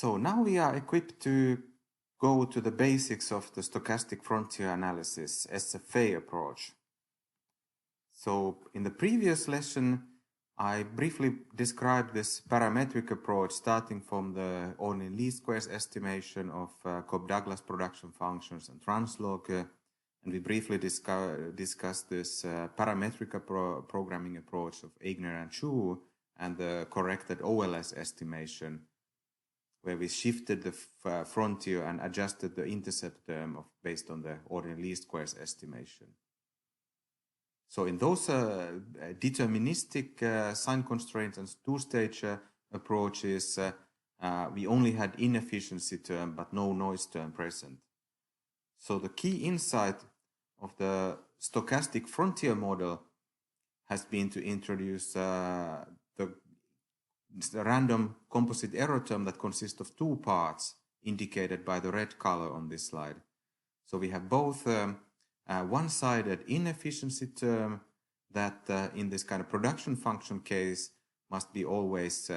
So now we are equipped to go to the basics of the stochastic frontier analysis, SFA approach. So in the previous lesson, I briefly described this parametric approach starting from the ordinary least squares estimation of Cobb-Douglas production functions and translog, and we briefly discussed this parametric programming approach of Eigner and Chu and the corrected OLS estimation, where we shifted the frontier and adjusted the intercept term based on the ordinary least squares estimation. So in those deterministic sign constraints and two-stage approaches, we only had inefficiency term but no noise term present. So the key insight of the stochastic frontier model has been to introduce the random composite error term that consists of two parts indicated by the red color on this slide. So we have both one-sided inefficiency term that in this kind of production function case must be always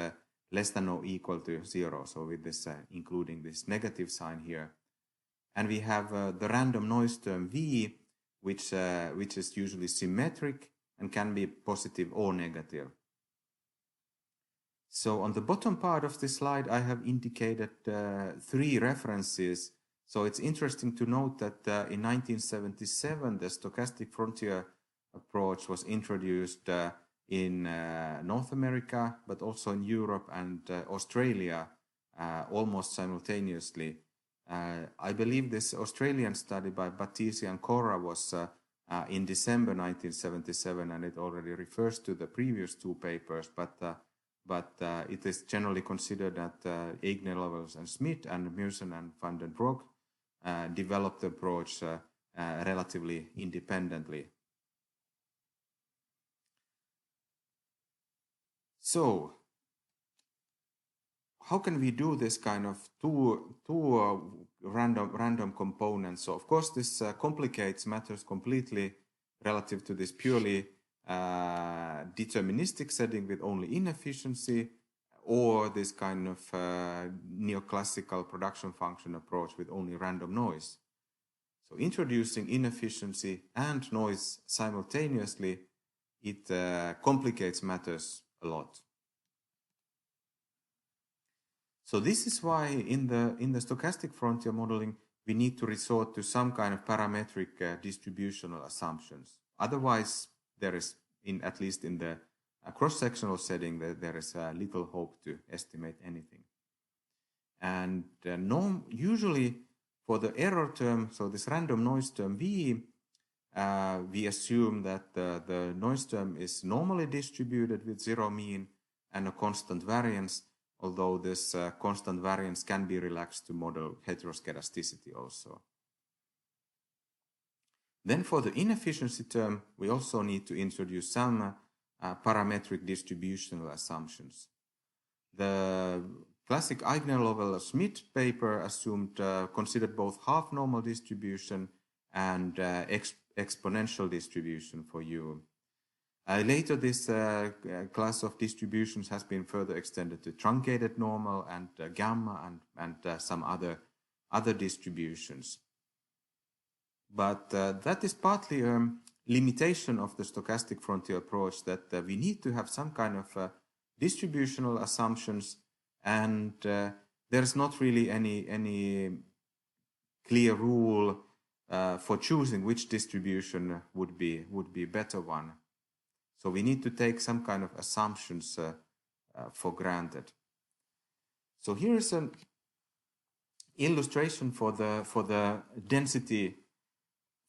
less than or equal to 0. So with this including this negative sign here. And we have the random noise term V, which is usually symmetric and can be positive or negative. So on the bottom part of this slide, I have indicated 3 references. So it's interesting to note that in 1977, the stochastic frontier approach was introduced in North America, but also in Europe and Australia almost simultaneously. I believe this Australian study by Battisti and Corra was in December 1977, and it already refers to the previous 2 papers, but it is generally considered that Eigner, Lovells and Smith and Mearson and van den Broek developed the approach relatively independently. So, how can we do this kind of two random components? So, of course, this complicates matters completely relative to this purely deterministic setting with only inefficiency, or this kind of neoclassical production function approach with only random noise. So introducing inefficiency and noise simultaneously, it complicates matters a lot. So this is why in the stochastic frontier modeling, we need to resort to some kind of parametric distributional assumptions. Otherwise, there is, at least in the cross-sectional setting, there is little hope to estimate anything. And usually for the error term, so this random noise term V, we assume that the noise term is normally distributed with 0 mean and a constant variance, although this constant variance can be relaxed to model heteroscedasticity also. Then for the inefficiency term, we also need to introduce some parametric distributional assumptions. The classic Eigner-Lovells-Smith paper assumed considered both half normal distribution and exponential distribution for U. Later, this class of distributions has been further extended to truncated normal and gamma and some other distributions. But that is partly a limitation of the stochastic frontier approach, that we need to have some kind of distributional assumptions, and there's not really any clear rule for choosing which distribution would be better one. So we need to take some kind of assumptions for granted. So here is an illustration for the density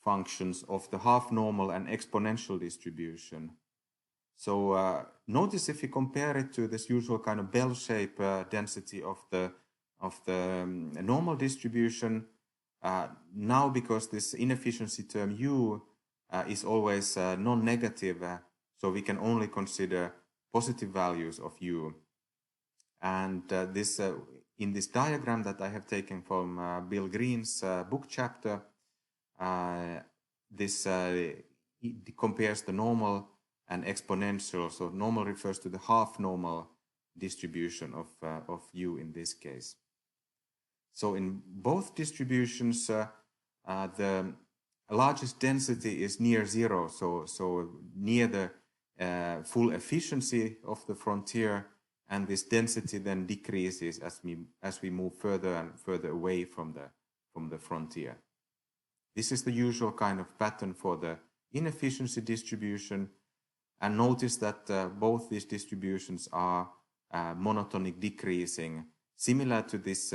functions of the half normal and exponential distribution. So notice if you compare it to this usual kind of bell-shaped density of the normal distribution, now because this inefficiency term U is always non-negative, so we can only consider positive values of U. And this in this diagram that I have taken from Bill Green's book chapter, this compares the normal and exponential. So normal refers to the half normal distribution of U in this case. So in both distributions, the largest density is near zero, so near the full efficiency of the frontier, and this density then decreases as we move further and further away from the frontier. This is the usual kind of pattern for the inefficiency distribution, and notice that both these distributions are monotonic decreasing, similar to this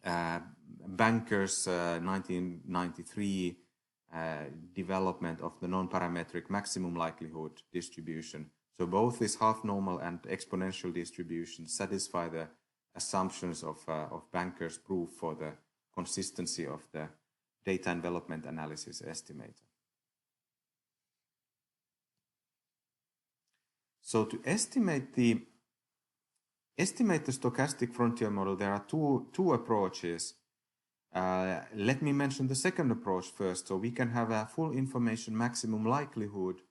Banker's 1993 development of the non-parametric maximum likelihood distribution. So both this half-normal and exponential distribution satisfy the assumptions of Banker's proof for the consistency of the data envelopment analysis estimator. So to estimate the stochastic frontier model, there are two approaches. Let me mention the second approach first. So we can have a full information maximum likelihood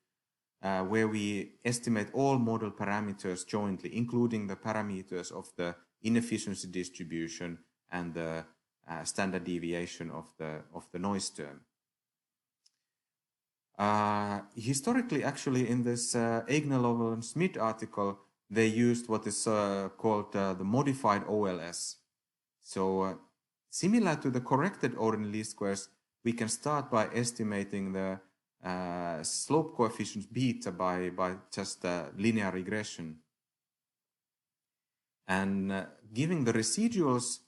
where we estimate all model parameters jointly, including the parameters of the inefficiency distribution and the standard deviation of the noise term. Historically, actually, in this Eigner-Lovell and Schmidt article, they used what is called the modified OLS. So similar to the corrected ordinary least squares, we can start by estimating the slope coefficient beta by just linear regression. And giving the residuals,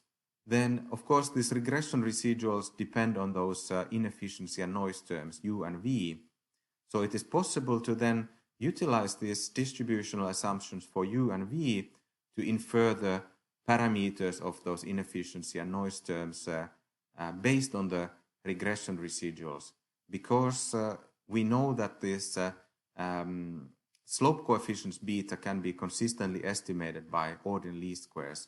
then of course these regression residuals depend on those inefficiency and noise terms U and V. So it is possible to then utilize these distributional assumptions for U and V to infer the parameters of those inefficiency and noise terms based on the regression residuals, because we know that this slope coefficients beta can be consistently estimated by ordinary least squares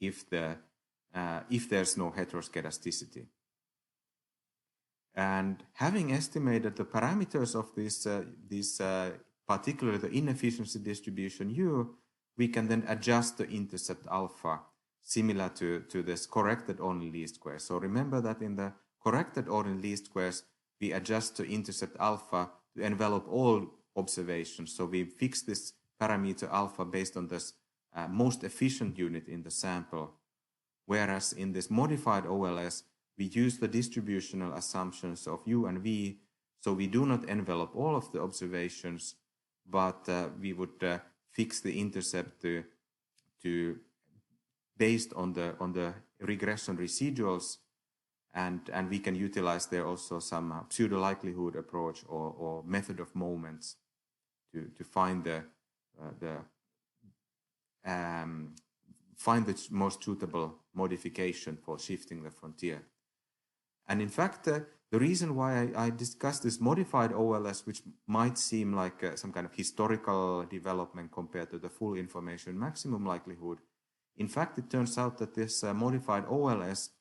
if there's no heteroscedasticity. And having estimated the parameters of this particularly the inefficiency distribution U, we can then adjust the intercept alpha similar to this corrected ordinary least squares. So remember that in the corrected ordinary least squares, we adjust the intercept alpha to envelop all observations. So we fix this parameter alpha based on this most efficient unit in the sample. Whereas in this modified OLS, we use the distributional assumptions of U and V, so we do not envelop all of the observations, but we would fix the intercept to based on the regression residuals, and we can utilize there also some pseudo likelihood approach or method of moments to find the most suitable modification for shifting the frontier. And in fact, the reason why I discussed this modified OLS, which might seem like some kind of historical development compared to the full information maximum likelihood, in fact, it turns out that this modified OLS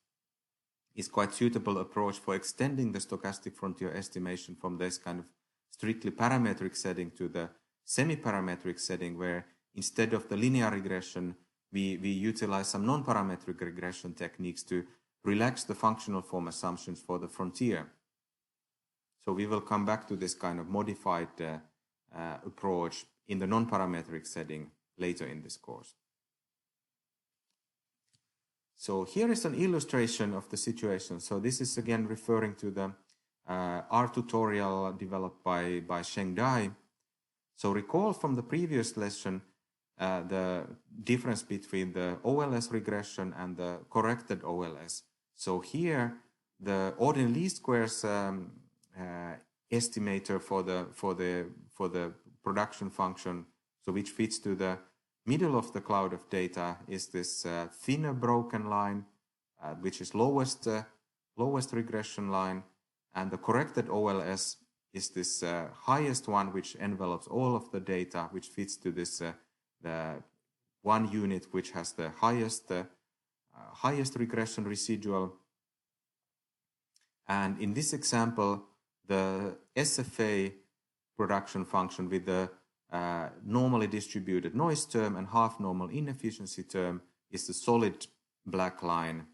is quite suitable approach for extending the stochastic frontier estimation from this kind of strictly parametric setting to the semi-parametric setting, where instead of the linear regression, we utilize some non-parametric regression techniques to relax the functional form assumptions for the frontier. So we will come back to this kind of modified approach in the non-parametric setting later in this course. So here is an illustration of the situation. So this is again referring to the R tutorial developed by Sheng Dai. So recall from the previous lesson the difference between the OLS regression and the corrected OLS. So here the ordinary least squares estimator for the production function, so which fits to the middle of the cloud of data, is this thinner broken line, which is lowest regression line, and the corrected OLS is this highest one, which envelops all of the data, which fits to this the one unit which has the highest regression residual. And in this example, the SFA production function with the normally distributed noise term and half normal inefficiency term is the solid black line.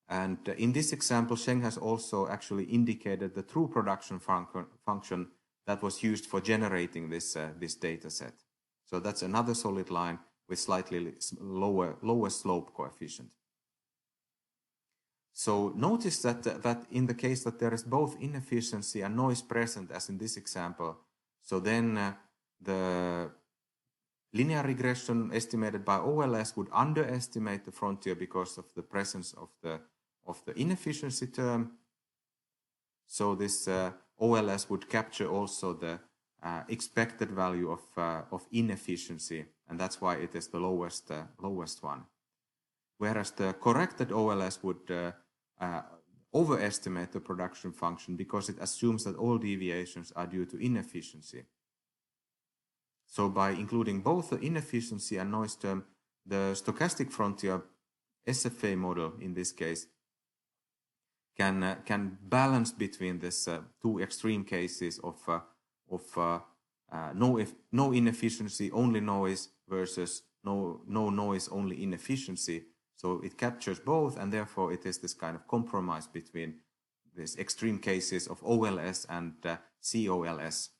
And in this example, Sheng has also actually indicated the true production function that was used for generating this data set. So that's another solid line with slightly lower slope coefficient. So notice that in the case that there is both inefficiency and noise present, as in this example, so then the linear regression estimated by OLS would underestimate the frontier because of the presence of the inefficiency term. So this OLS would capture also the expected value of inefficiency, and that's why it is the lowest one. Whereas the corrected OLS would overestimate the production function because it assumes that all deviations are due to inefficiency. So by including both the inefficiency and noise term, the stochastic frontier SFA model in this case can balance between these two extreme cases of no inefficiency, only noise, versus no noise, only inefficiency. So it captures both, and therefore it is this kind of compromise between these extreme cases of OLS and COLS.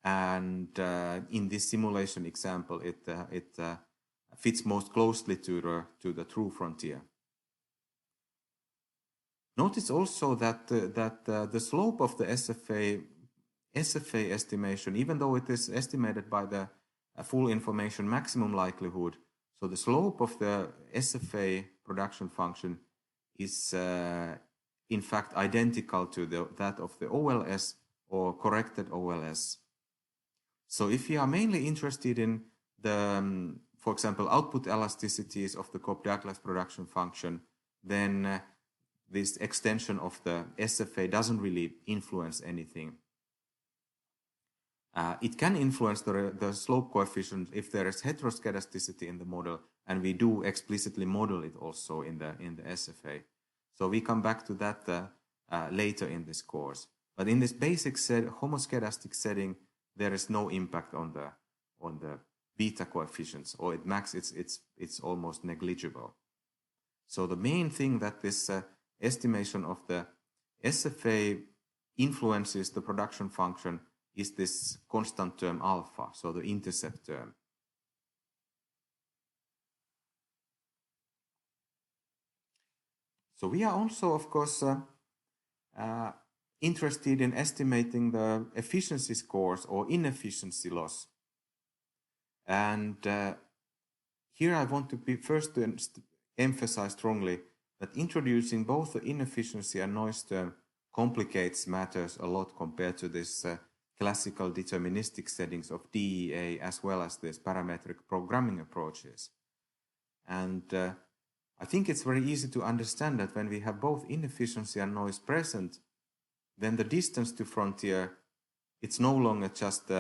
And in this simulation example, it fits most closely to the true frontier. Notice also that the slope of the SFA estimation, even though it is estimated by the full information maximum likelihood, so the slope of the SFA production function is in fact identical to that of the OLS or corrected OLS. So if you are mainly interested in the, for example, output elasticities of the Cobb-Douglas production function, then this extension of the SFA doesn't really influence anything. It can influence the slope coefficient if there is heteroscedasticity in the model, and we do explicitly model it also in the SFA. So we come back to that later in this course. But in this basic homoscedastic setting, there is no impact on the beta coefficients, or at max it's almost negligible. So the main thing that this estimation of the SFA influences the production function is this constant term alpha, so the intercept term. So we are also, of course, interested in estimating the efficiency scores or inefficiency loss. And here I want to emphasize strongly that introducing both the inefficiency and noise term complicates matters a lot compared to this classical deterministic settings of DEA, as well as these parametric programming approaches. And I think it's very easy to understand that when we have both inefficiency and noise present, then the distance to frontier, it's no longer just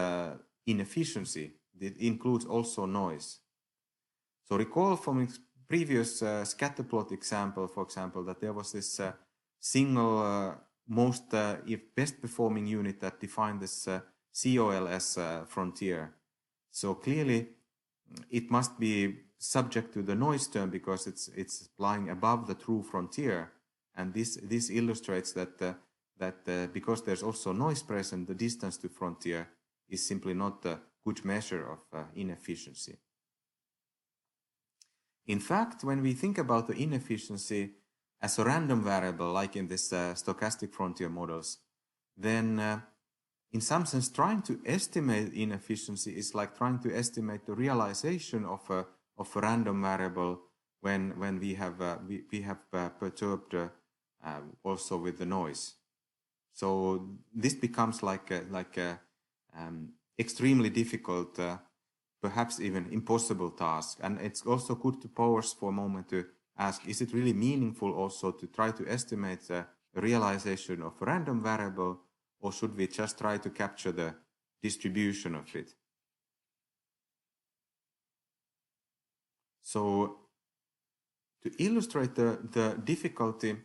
inefficiency, it includes also noise. So recall from previous scatter plot example, for example, that there was this single most best performing unit that defined this COLS frontier. So clearly it must be subject to the noise term because it's lying above the true frontier, and this illustrates that because there's also noise present, the distance to frontier is simply not a good measure of inefficiency. In fact, when we think about the inefficiency as a random variable, like in this stochastic frontier models, then in some sense trying to estimate inefficiency is like trying to estimate the realization of a random variable when we have perturbed also with the noise. So this becomes like a extremely difficult, perhaps even impossible task. And it's also good to pause for a moment to ask, is it really meaningful also to try to estimate the realization of a random variable, or should we just try to capture the distribution of it? So to illustrate the difficulty,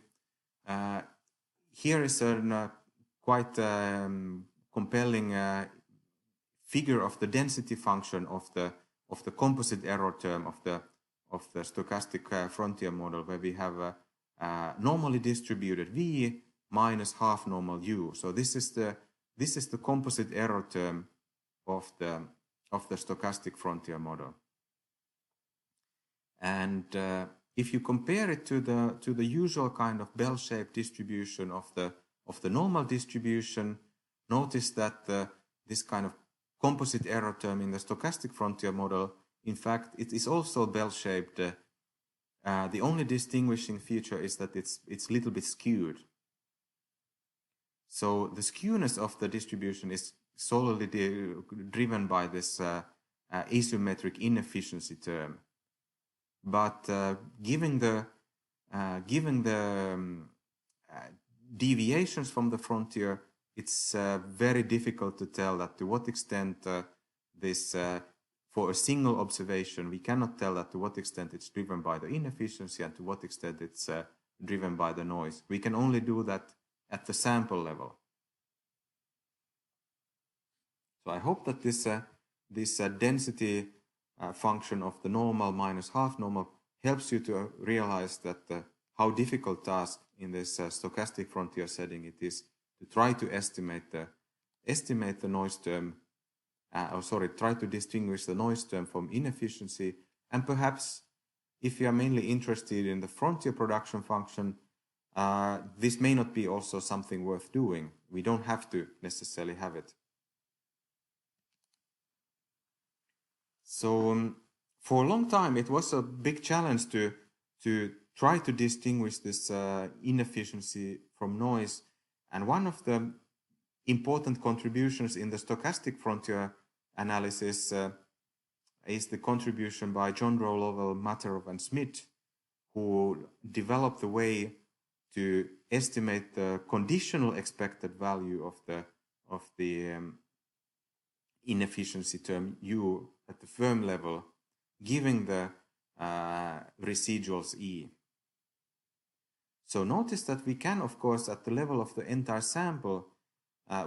here is a quite compelling figure of the density function of the composite error term of stochastic frontier model, where we have a normally distributed V minus half normal U. So this is the composite error term of the stochastic frontier model. And if you compare it to the usual kind of bell-shaped distribution of the normal distribution, notice that this kind of composite error term in the stochastic frontier model, in fact, it is also bell-shaped. The only distinguishing feature is that it's a little bit skewed. So the skewness of the distribution is solely driven by this asymmetric inefficiency term. But given the deviations from the frontier, it's very difficult to tell that to what extent this, for a single observation, we cannot tell that to what extent it's driven by the inefficiency and to what extent it's driven by the noise. We can only do that at the sample level. So I hope that this density function of the normal minus half normal helps you to realize that how difficult task in this stochastic frontier setting it is to try to estimate the noise term, try to distinguish the noise term from inefficiency. And perhaps if you are mainly interested in the frontier production function, this may not be also something worth doing. We don't have to necessarily have it. So for a long time, it was a big challenge to try to distinguish this inefficiency from noise. And one of the important contributions in the stochastic frontier analysis is the contribution by John Rowe, Lovell, Materov, and Smith, who developed the way to estimate the conditional expected value of the inefficiency term U at the firm level, giving the residuals E. So notice that we can, of course, at the level of the entire sample,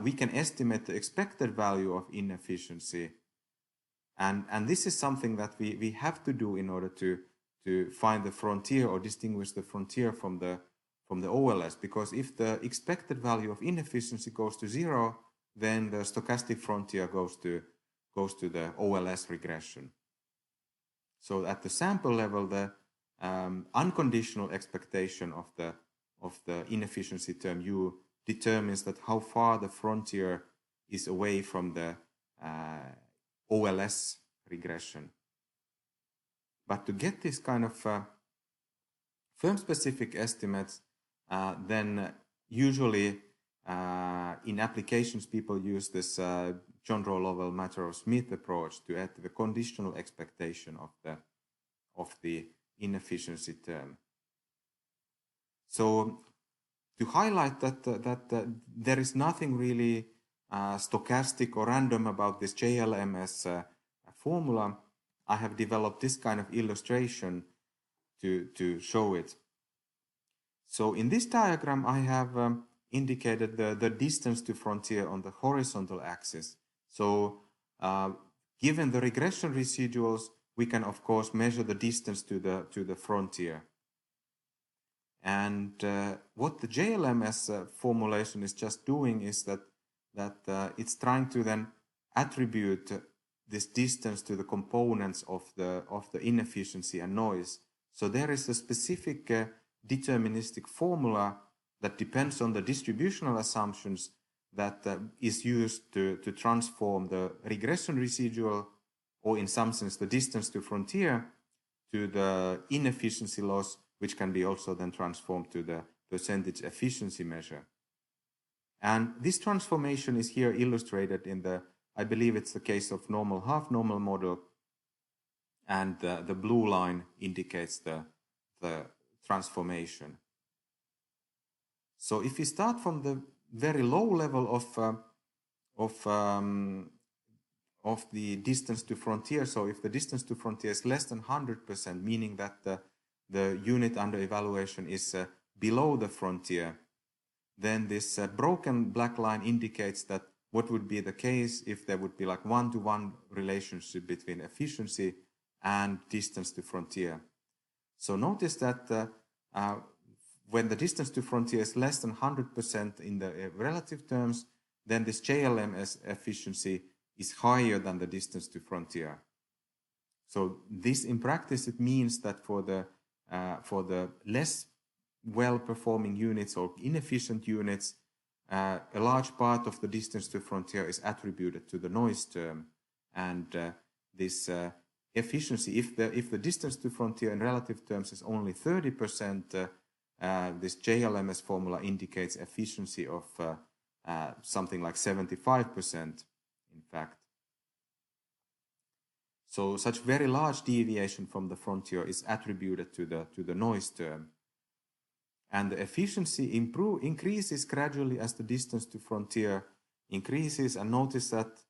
we can estimate the expected value of inefficiency. And this is something that we have to do in order to find the frontier or distinguish the frontier from the OLS, because if the expected value of inefficiency goes to 0, then the stochastic frontier goes to the OLS regression. So at the sample level, the unconditional expectation of the inefficiency term U determines that how far the frontier is away from the OLS regression. But to get this kind of firm-specific estimates, then usually in applications people use this John Rowe, Lovell, Materov, Smith approach to add the conditional expectation of the inefficiency term. So to highlight that there is nothing really stochastic or random about this JLMS formula, I have developed this kind of illustration to show it. So in this diagram I have indicated the distance to frontier on the horizontal axis. So given the regression residuals, we can of course measure the distance to the frontier. And what the JLMS formulation is just doing is that it's trying to then attribute this distance to the components of the inefficiency and noise. So there is a specific deterministic formula that depends on the distributional assumptions that is used to transform the regression residual, or in some sense the distance to frontier, to the inefficiency loss, which can be also then transformed to the percentage efficiency measure. And this transformation is here illustrated in I believe it's the case of normal half normal model, and the blue line indicates the transformation. So if we start from the very low level of the distance to frontier, so if the distance to frontier is less than 100%, meaning that the unit under evaluation is below the frontier, then this broken black line indicates that what would be the case if there would be like one-to-one relationship between efficiency and distance to frontier. So notice that when the distance to frontier is less than 100% in the relative terms, then this JLMS efficiency is higher than the distance to frontier. So this, in practice, it means that for the less well-performing units or inefficient units, a large part of the distance to frontier is attributed to the noise term, and this efficiency, if the distance to frontier in relative terms is only 30%, this JLMS formula indicates efficiency of something like 75%, in fact. So such very large deviation from the frontier is attributed to the noise term. And the efficiency increases gradually as the distance to frontier increases, and notice that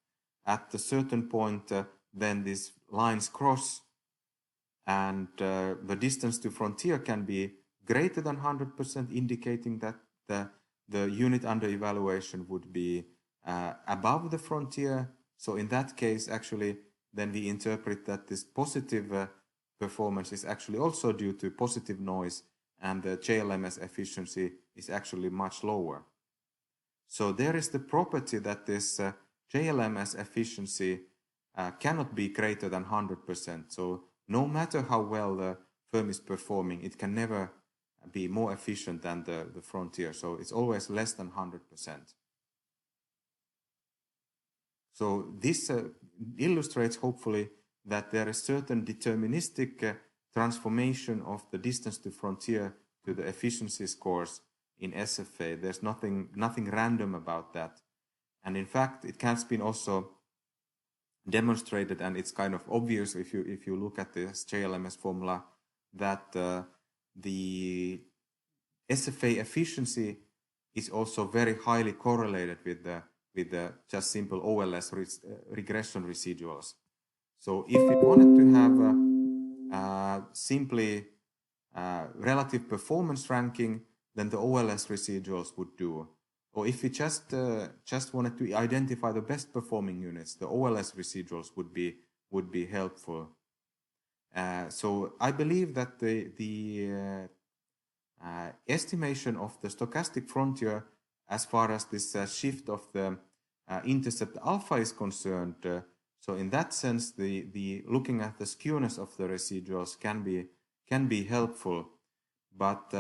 at a certain point then these lines cross, and the distance to frontier can be greater than 100%, indicating that the unit under evaluation would be above the frontier. So in that case, actually, then we interpret that this positive performance is actually also due to positive noise, and the JLMS efficiency is actually much lower. So there is the property that this JLMS efficiency cannot be greater than 100%. So no matter how well the firm is performing, it can never be more efficient than the frontier. So it's always less than 100%. So this illustrates, hopefully, that there is certain deterministic transformation of the distance to frontier to the efficiency scores in SFA. There's nothing random about that. And in fact, it has been also demonstrated, and it's kind of obvious if you look at this JLMS formula, that the SFA efficiency is also very highly correlated with the just simple OLS regression residuals. So if we wanted to have simply relative performance ranking, then the OLS residuals would do. Or if we just wanted to identify the best performing units, the OLS residuals would be helpful. So I believe that the estimation of the stochastic frontier as far as this shift of the intercept alpha is concerned, so in that sense, the looking at the skewness of the residuals can be helpful, but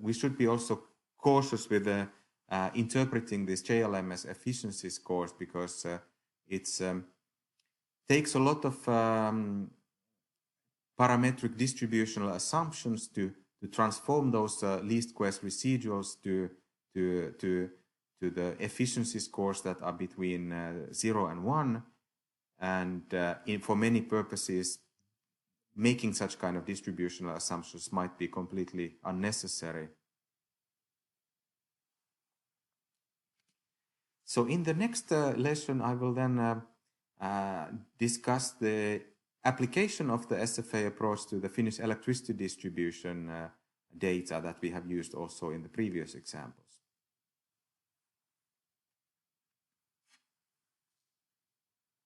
we should be also cautious with interpreting these JLMS efficiency scores, because it takes a lot of parametric distributional assumptions to transform those least squares residuals to the efficiency scores that are between 0 and 1, and for many purposes, making such kind of distributional assumptions might be completely unnecessary. So in the next lesson, I will then discuss the application of the SFA approach to the Finnish electricity distribution data that we have used also in the previous example.